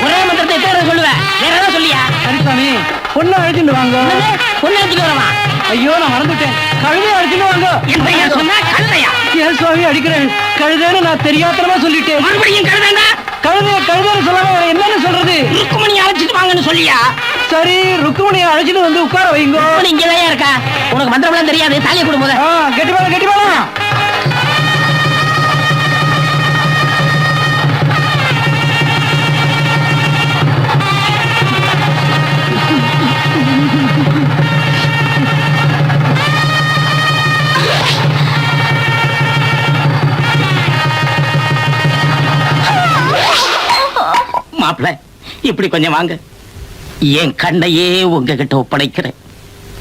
ஒரே மந்திரத்தை எத்தனை சொல்லுவேன், வேற ஏதாவது சொல்லியா? சரிசாமி, பொண்ணு அழைச்சிட்டு வாங்க. பொண்ணு அழைச்சிட்டு வரவா? ஐயோ, நான் மறந்துட்டேன். கழுதை அழைச்சிட்டு வாங்க. என்ன சொன்னா? கழுதையா? ஏன் சுவாமி அடிக்கிறேன்? கழுதைன்னு நான் தெரியாதனமா சொல்லிட்டேன். மறுபடியும் கழுதைண்டா? கழுதைன்னு சொல்லாம என்னன்னு சொல்றது? ருக்குமணி அழைச்சிட்டு வாங்கன்னு சொல்லியா? சரி, ருக்குமணியை அழைச்சிட்டு வந்து உட்கார வைங்க. இங்கதான் இருக்கா? உனக்கு மந்திரம்லாம் தெரியாது, தாலியை கொடு போத. கெட்டி பாலம். மாப்பிள்ள, இப்படி கொஞ்சம் வாங்க. என் கண்ணையே உங்ககிட்ட ஒப்படைக்கிறேன்.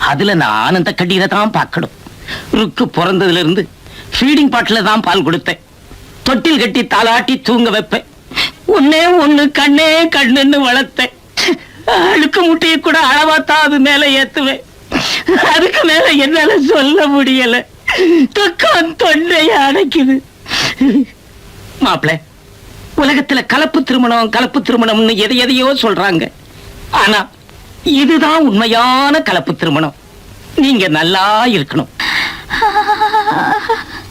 அதுல நான் அந்த கண்ணீரை தான் பார்க்கணும். ருக்கு பிறந்ததுல இருந்து ஃபீடிங் பாட்டில தான் பால் கொடுத்தேன். தொட்டில் கட்டி தாளாட்டி தூங்க வைப்பேன். ஒன்னே ஒண்ணு கண்ணே கண்ணுன்னு வளர்த்தேன். அழுக்கு முட்டையை கூட அளவாத்தான் அது மேல ஏத்துவேன். அதுக்கு மேல என்னால சொல்ல முடியல. துக்கம் தொண்டைய அடைக்குது. மாப்பிள்ள, உலகத்துல கலப்பு திருமணம்னு எதையோ சொல்றாங்க. ஆனா இதுதான் உண்மையான கலப்பு திருமணம். நீங்க நல்லா இருக்கணும்.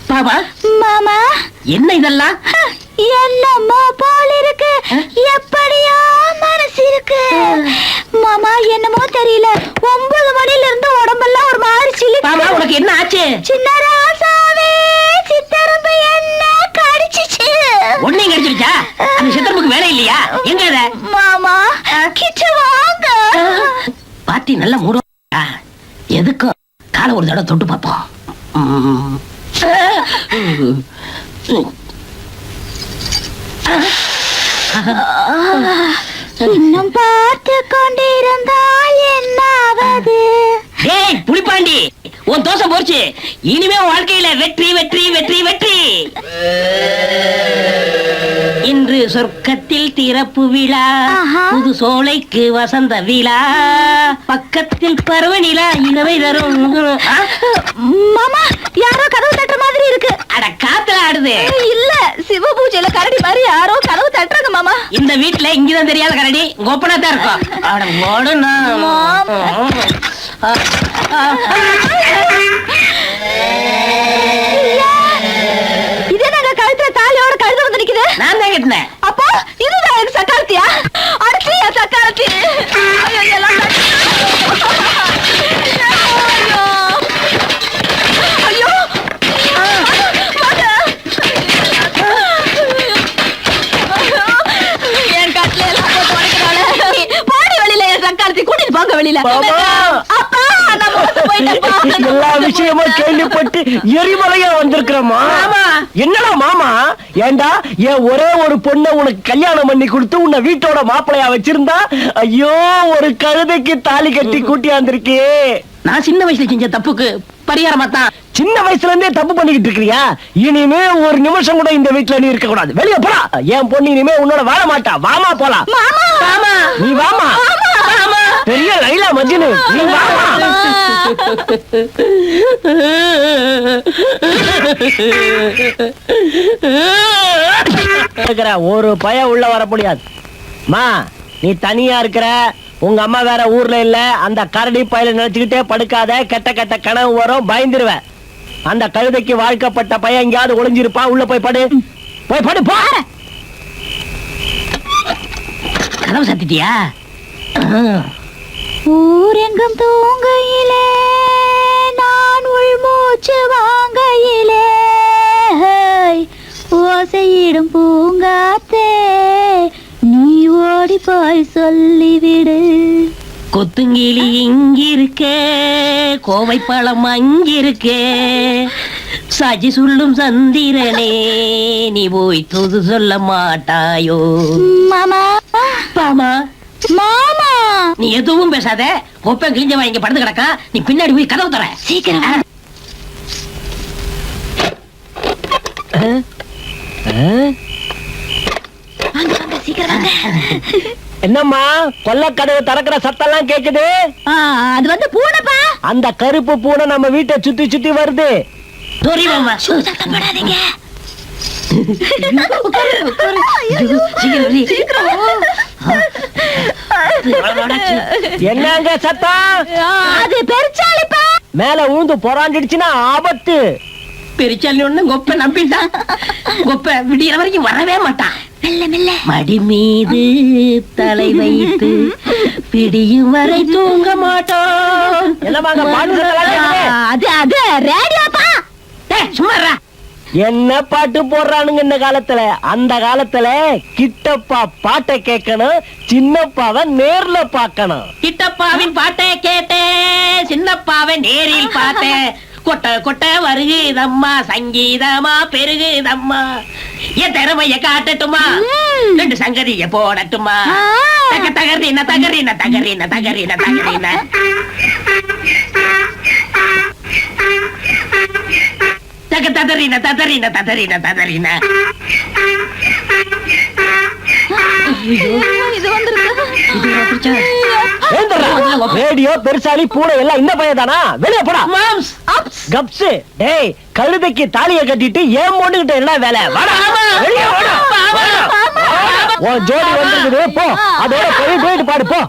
பாபா, மாமா, என்ன இதெல்லாம்? என்னமோ போல இருக்கு, எப்படியோ மனசு இருக்கு. மாமா, என்னமோ தெரியல, 9 மணில இருந்து உடம்பெல்லாம் ஒரு மாதிரி சிலி. பாபா, உனக்கு என்ன ஆச்சு? சின்ன ராசாவே, சித்தரம்பு என்ன கடிச்சிச்சு. ஒன்னையும் கடிச்சிருச்சா? அந்த சித்தரம்புக்கு வேலை இல்லையா? எங்க அத? மாமா, கிட்ட வாங்க. பாத்தி நல்ல மூட. எதுக்கும் காலை ஒரு தடவை தொட்டு பார்ப்போம். இன்னும் பார்த்து கொண்டிருந்தால் என்னாவது? ஏய் புலிப்பாண்டி, உன் தோசை போச்சு. இனிமே வாழ்க்கையில வெற்றி வெற்றி வெற்றி வெற்றி. இன்று சொர்க்கத்தில் திறப்பு விழா, புது சோலைக்கு வசந்த விழா, பக்கத்தில் பருவ நிலா இனவை தரும். மாமா, யாரோ கதவு தட்டுற மாதிரி இருக்கு. அட, காத்துல ஆடுது. இல்ல, சிவ பூஜையில கரடி மாதிரி யாரோ கதவு தட்டுறாங்க மாமா. இந்த வீட்டுல இங்கதான் தெரியாத கரடி கோப்பனா தான் இருக்கும். அவட ஓடுனா இதே நாங்க கழுத்துல தாலியோட கழுத வந்து நிக்குது. நான் தான் கட்டினேன். அப்போ இதுதான் எனக்கு சக்காரத்தியா? அடுத்து என் சக்காரத்தி. ஐயோ, என் கட்டில எல்லாம் போட்டு உடைக்கிறாளே. பாடி வெளியில என் சக்காரத்தி கூட்டிட்டு போங்க வெளியில. அப்பா, நான் போயிட்டேன். எல்லா விஷயமும் கேள்விப்பட்டு எரிமலையா வந்திருக்கிறோமா? என்னடா மாமா, ஏண்டா என் ஒரே ஒரு பொண்ணை உனக்கு கல்யாணம் பண்ணி கொடுத்து உன்னை வீட்டோட மாப்பிளையா வச்சிருந்தா, ஐயோ ஒரு கழுதைக்கு தாலி கட்டி கூட்டியாந்திருக்கே. நான் சின்ன வயசுல செஞ்ச தப்புக்கு பரிகாரமா தான். சின்ன வயசுல இருந்தே தப்பு பண்ணிக்கிட்டு இருக்கிறியா? இனிமே ஒரு நிமிஷம் கூட இந்த வீட்டுல நீ இருக்க கூடாது. வெளியே போடா. என் பொண்ணு இனிமே உன்னோட வாழ மாட்டா. வாமா போலாம். நீ வாமா. பெரிய லைலா மஜ்னு, நீ வாமா. ஒரு பய உள்ள வர முடியாது. மா, நீ தனியா இருக்கிற. உங்க அம்மா வேற ஊர்ல இல்ல. அந்த கரடி பையில நினைச்சுக்கிட்டே படுக்காத. கெட்ட கெட்ட கனவு வரும், பயந்துருவேன். அந்த கழுதைக்கு வாழ்க்கப்பட்ட பையன் எங்கேயாவது ஒளிஞ்சிருப்பா. உள்ள போய் படு. போய் படு போ. கனவு சத்திட்டியா? ஊரெங்கும் தூங்கையிலே, நான் உள்மூச்சு வாங்கையிலே, ஓசையிடும் பூங்காத்தே, நீ ஓடி போய் சொல்லிவிடு. கொத்துங்கிளி இங்கிருக்கே, கோவை பழம் அங்கிருக்கே, சாட்சி சொல்லும் சந்திரனே, நீ போய் தூது சொல்ல மாட்டாயோ? மாமா, பாமா, மாமா, நீ எதுவும் பேசாத. கொப்பை கிழிஞ்சவன் இங்க படுத்து கிடக்கா. நீ பின்னாடி போய் கதவு தர. சீக்கிரம். என்னம்மா, கொல்ல கதவு திறக்கிற சத்தம் கேக்குது? அது வந்து பூனைப்பா. அந்த கருப்பு பூனை நம்ம வீட்டை சுத்தி சுத்தி வருது. சத்தம் போடாதீங்க. என்னங்க சத்தம்? அது பெருச்சாளிப்பா. மேல ஊந்து பொறாண்டிடுச்சுன்னா ஆபத்து. பெருச்சாலி ஒண்ணு கொப்ப நம்பிட்டான். கொப்ப விடியற வரைக்கும் வரவே மாட்டான். மெல்ல மெல்ல. மடி மீது தலை வைத்து பிடியும் வரை தூங்க மாட்டோம். என்னமாங்க பாட்டு சத்தம் கேக்குது? அது அது ரேடியோப்பா. சும்மா என்ன பாட்டு போடுறானுங்க இந்த காலத்துல? அந்த காலத்துல கிட்டப்பா பாட்டை கேட்கணும், சின்னப்பாவை நேர்ல பார்க்கணும். கிட்டப்பாவின் பாட்டை கேட்டேன், சின்னப்பாவை நேரில் பார்த்தேன். கொட்ட கொட்ட வருகுதம்மா, சங்கீதமா பெருகுதம்மா. என் திறமைய காட்டட்டுமா, ரெண்டு சங்கதிய போடட்டுமா. தக தகரின தகரின தகரின தகரின தகரின. தக ததறின ததறின ததறின ததறின. இது வந்துருக்கு. ரேடியோ பெருசாலி பூனை எல்லாம் இந்த பையதானா? வெளியே போடா. Moms cups. டேய், கழுதைக்கு தாலிய கட்டிட்டு ஏன் பொண்ணுகிட்ட என்ன வேலை? வாடா, வெளியே வாடா. உன் ஜோடி வந்திருக்குது, போ. அதோட போயிட்டு பாடு, போ.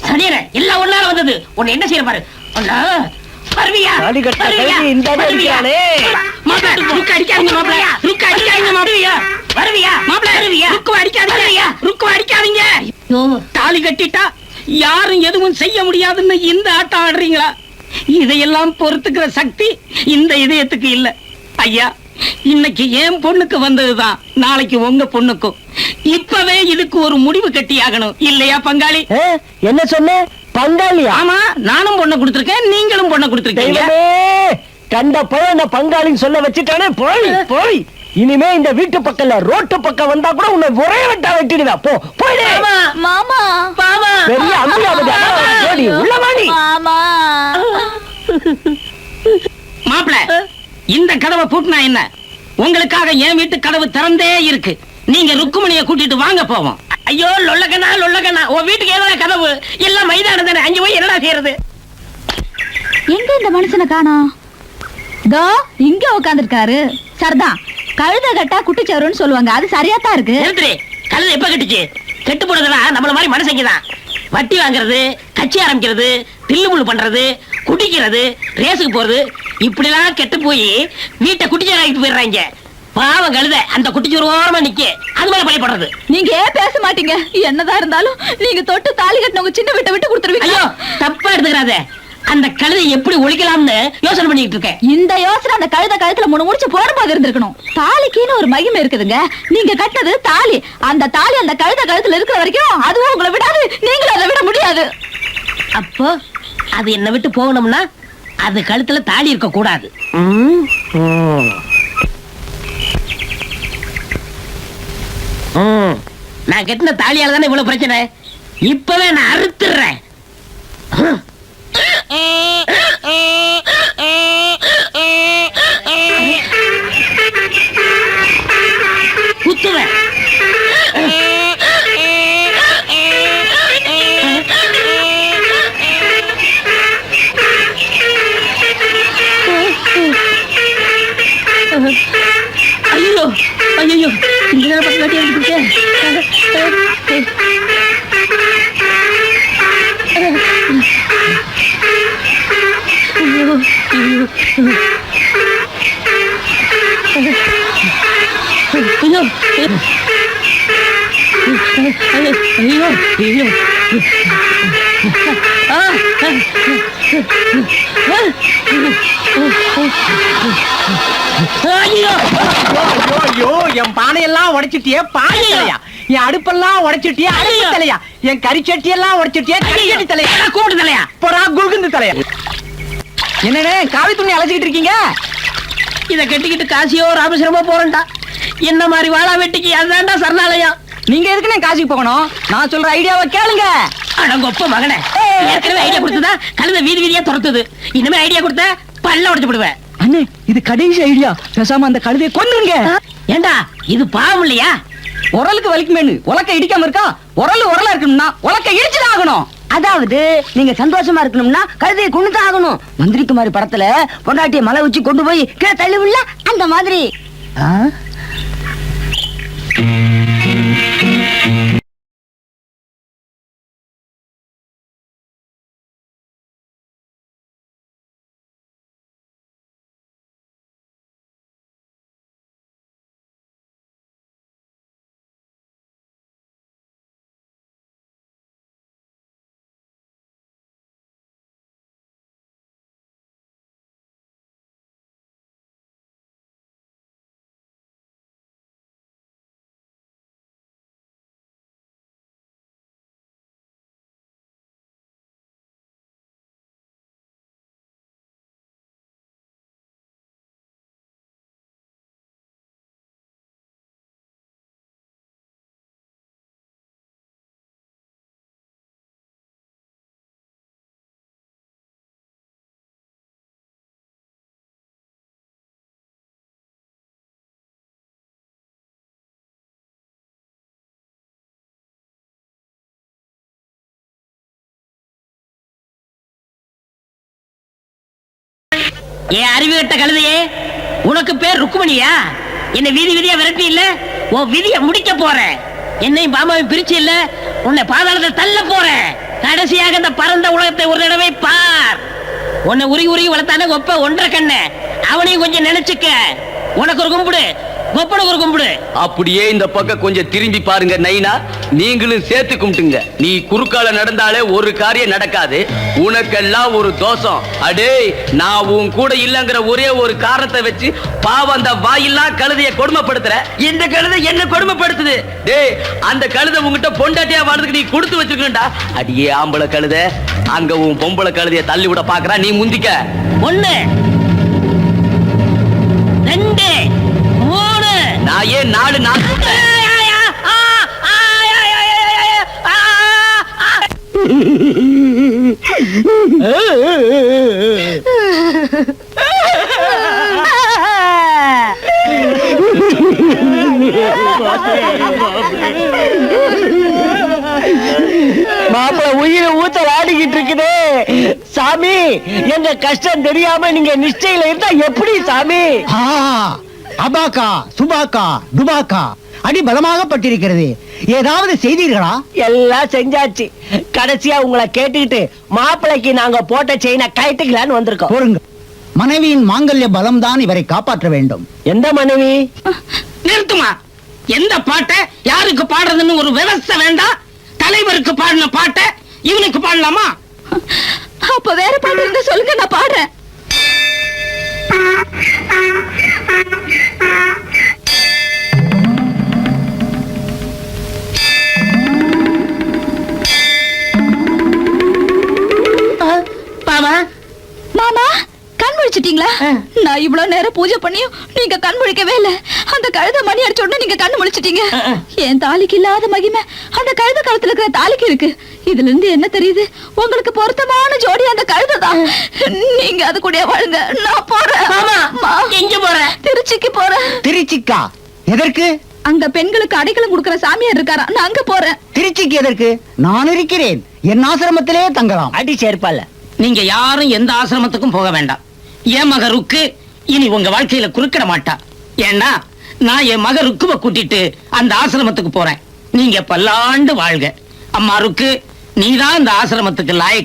சனியனே, எல்லாம் ஒன்னால வந்தது. உன்னை என்ன செய்ய பாரு. ஒன்னா வருவியா? தாலி கட்ட வருவியா? கைதி இந்த அடி அடிக்கிறானே. மாப்ள, ருக்கு அடிக்காதீங்க மாப்ள. ருக்கு அடிக்காதீங்க மாப்ள. வருவியா? மாப்ள, வருவியா? ருக்கு அடிக்காதீங்க. ருக்கு அடிக்காதீங்க. தாலி கட்டிட்டா யாரும் எதுவும் செய்ய முடியாதுன்னு இந்த ஆட்டம் ஆடுறீங்களா? இதையெல்லாம் பொறுத்துக்கிற சக்தி இந்த இதயத்துக்கு இல்ல. ஐயா, இன்னைக்கு என் பொண்ணுக்கு வந்ததுதான் நாளைக்கு உங்க பொண்ணுக்கும். இப்பவே இதுக்கு ஒரு முடிவு கட்டி ஆகணும் இல்லையா பங்காளி? என்ன சொன்ன? பங்காளியா? ஆமா, நானும் பொண்ணை கொடுத்திருக்கேன், நீங்களும் பொண்ணை கொடுத்திருக்கீங்க. கண்ட பையன பங்காளின்னு சொல்ல வச்சுட்டானே. போய் போய், இனிமே இந்த வீட்டு பக்கம்ல ரோட்டு பக்கம் வந்தா கூட உன்னை ஒரே வெட்டா வெட்டிடுவேன். போ போயிடு. மாமா பாமா பெரிய அம்பியாவதி உள்ள வாடி. மாமா. மாப்பிள, இந்த கதவை பூட்டினா என்ன? உங்களுக்காக என் வீட்டு கதவு திறந்தே இருக்கு. நீங்க ருக்குமணியை கூட்டிட்டு வாங்க போவோம். ஐயோ லொல்லகனா லொல்லகனா, உன் வீட்டுக்கு ஏதோ கதவு எல்லாம் மைதானம் தானே, அங்க போய் என்னடா செய்யறது? எங்க இந்த மனுஷனை காணோம்? தோ இங்க உட்கார்ந்திருக்காரு. சரிதான், கழுத கட்டா குட்டிச்சவருன்னு சொல்லுவாங்க, அது சரியாத்தான் இருக்கு. நிறுத்துறே, கழுதை எப்ப கட்டுச்சு? கெட்டு போனதெல்லாம் நம்மள மாதிரி மனுஷங்கதான். வட்டி வாங்குறது, கட்சி ஆரம்பிக்கிறது, தில்லுமுள்ளு பண்றது, குடிக்கிறது, ரேஸுக்கு போறது, இப்படி எல்லாம் கெட்டு போய் வீட்டை குட்டிச்சவராகிட்டு போயிடுறாங்க. பாவம் கழுத அந்த குட்டிச்சோறு ஓரமா நிக்க, அது மேல பழி போடுறது. நீங்க ஏன் பேச மாட்டீங்க? என்னதான் இருந்தாலும் நீங்க தொட்டு தாலி கட்டினவங்க சின்ன வீட்டை விட்டு கொடுத்துருவீங்க. ஐயோ, தப்பா எடுத்துக்கிறாத. அந்த கழுதை எப்படி ஒழிக்கலாம்னு யோசனை பண்ணிட்டு இருக்கேன். இந்த யோசனை அந்த கழுத கழுத்துல முடிச்சு போடும்போது இருந்திருக்கணும். தாலிக்குன்னு ஒரு மகிமை இருக்குதுங்க. நீங்க கட்டது தாலி, அந்த தாலி அந்த கழுத கழுத்துல இருக்கிற வரைக்கும் அதுவும் உங்களை விடாது, நீங்களும் அதை விட முடியாது. அப்போ அது என்ன விட்டு போகணும்னா அது கழுத்துல தாலி இருக்க கூடாது. நான் கட்டின தாலியால தானே இவ்வளவு பிரச்சனை. இப்பவே நான் அறுத்துறேன். குத்துவேன். ஐயோ ஐயோ, இந்த நேரம் பத்து வாட்டி எடுத்துக்கிட்டேன். என் பானையெல்லாம் உடைச்சிட்டியே பானை தலையா, என் அடுப்பெல்லாம் உடைச்சிட்டியே அடுப்பு தலையா, என் கறிச்சட்டி எல்லாம் உடைச்சிட்டியே கறிச்சட்டி தலையா, கூட்டு தலையா, போடா குல்குந்து தலையா. என்னடே காவி துணி அழைச்சிக்கிட்டு இருக்கீங்க? இத கட்டிக்கிட்டு காசியோ ராமேஸ்வரமோ போறேன்டா. என்ன மாதிரி வாழா வெட்டிக்கு அதான்டா சரணாலயம். நீங்க எதுக்குன்னு காசிக்கு போகணும்? நான் சொல்ற ஐடியாவை கேளுங்க. அடங்கொப்ப மகனே, ஏற்கனவே ஐடியா கொடுத்ததா கழுத வீதி வீதியா துரத்துது. இனிமே ஐடியா கொடுத்த பல்ல உடைச்சு போடுவேன். அண்ணே, இது கடைசி ஐடியா. பேசாம அந்த கழுதையை கொன்னுங்க. ஏண்டா இது பாவம் இல்லையா? உரலுக்கு வலிக்குமேனு உலக்க இடிக்காம இருக்கா? உரலா இருக்கணும்னா உலக்க இடிச்சுதான் ஆகணும். அதாவது நீங்க சந்தோஷமா இருக்கணும்னா கழுதையை கொண்டுதான் ஆகணும். மந்திரிக்குமாரி படத்துல பொண்டாட்டிய மலை வச்சு கொண்டு போய் கீழே தள்ளி விடல, அந்த மாதிரி. ஏன் அறிவு கட்ட கழுதையே, உனக்கு பேர் ருக்குமணியா? என்ன வீதி வீதியா விரட்டி இல்ல, உன் விதிய முடிக்க போறேன். என்னையும் பாமாவை பிரிச்சு இல்ல, உன்னை பாதாளத்தை தள்ள போறேன். கடைசியாக இந்த பரந்த உலகத்தை ஒரு தடவை பார். உன்னை உருகி உருகி வளர்த்தானே ஒப்ப ஒன்றரை கண்ண, அவனையும் கொஞ்சம் நினைச்சுக்க. உனக்கு ஒரு கும்பிடு, கொப்பனுக்கு ஒரு கும்பிடு. அப்படியே இந்த பக்கம் கொஞ்சம் திரும்பி பாருங்க நைனா, நீங்களும் சேர்த்து கும்பிட்டுங்க. நீ குறுக்கால நடந்தாலே ஒரு காரியம் நடக்காது, உனக்கெல்லாம் ஒரு தோஷம். அடே, நான் உன் கூட இல்லங்கிற ஒரே ஒரு காரணத்தை வச்சு பாவம் அந்த வாயில்லாம் கழுதைய கொடுமைப்படுத்துற. இந்த கழுதை என்ன கொடுமைப்படுத்துது? டேய், அந்த கழுதை உங்ககிட்ட பொண்டாட்டியா வாழ்றதுக்கு நீ கொடுத்து வச்சிருக்கா. அடியே ஆம்பளை கழுதை, அங்க உன் பொம்பளை கழுதைய தள்ளி விட பாக்குறா, நீ முந்திக்க. 1 2 3 நான் ஏன் 4 மாப்பிள உயிரை ஊத்த ஆடிக்கிட்டு இருக்குதே சாமி. எங்க கஷ்டம் தெரியாம நீங்க நிச்சயில இருந்தா எப்படி சாமி? அபாக்கா சுபாக்கா துபாக்கா அடி பலமாகப்பட்டிருக்கிறது. ஏதாவது செய்தீர்களா? எல்லாம் செஞ்சாச்சு. கடைசியா உங்களை கேட்டுக்கிட்டு மாப்பிளைக்கு நாங்க போட்ட செயினை கயட்டுக்கலான்னு வந்திருக்கோம். பொறுங்க, மனைவியின் மாங்கல்ய பலம் தான் இவரை காப்பாற்ற வேண்டும். எந்த மனைவி? நிறுத்துமா. எந்த பாட்டை யாருக்கு பாடுறதுன்னு ஒரு விவசாய வேண்டாம். தலைவருக்கு பாடின பாட்டை இவனுக்கு பாடலாமா? அப்ப வேற பாட்டு இருந்தா சொல்லுங்க, நான் பாடுறேன். மாமா, கண் முழிச்சிட்டீங்களா? நான் இவ்வளவு நேரம் பூஜை பண்ணியும் நீங்க கண் முழிக்கவே இல்ல. அந்த கழுத மணி அடிச்ச உடனே நீங்க கண் முழிச்சிட்டீங்க. என் தாலிக்கு இல்லாத மகிமை அந்த கழுத கழுத்துல இருக்கிற தாலிக்கு இருக்கு. இதுல இருந்து என்ன தெரியுது? உங்களுக்கு பொருத்தமான ஜோடி அந்த கழுத தான். நீங்க அது கூட வாழுங்க. நான் போறேன். எங்க போற? திருச்சிக்கு போறேன். திருச்சிக்கா? எதற்கு? அங்க பெண்களுக்கு அடைக்கலம் கொடுக்கிற சாமியார் இருக்காரா, நான் அங்க போறேன். திருச்சிக்கு எதற்கு? நான் இருக்கிறேன். என் ஆசிரமத்திலே தங்கலாம். அடி சேர்ப்பால. நீங்க யாரும் எந்த ஆசிரமத்துக்கும் போக வேண்டாம். என் மக ருக்கு இனி உங்க வாழ்க்கையில குறுக்கிட மாட்டா. ஏன்னா நான் என் மக ருக்குவ கூட்டிட்டு அந்த ஆசிரமத்துக்கு போறேன். நீங்க பல்லாண்டு வாழ்க. அம்மா ருக்கு, நீதான் இந்த ஆசிரமத்துக்கு லாயக்கு.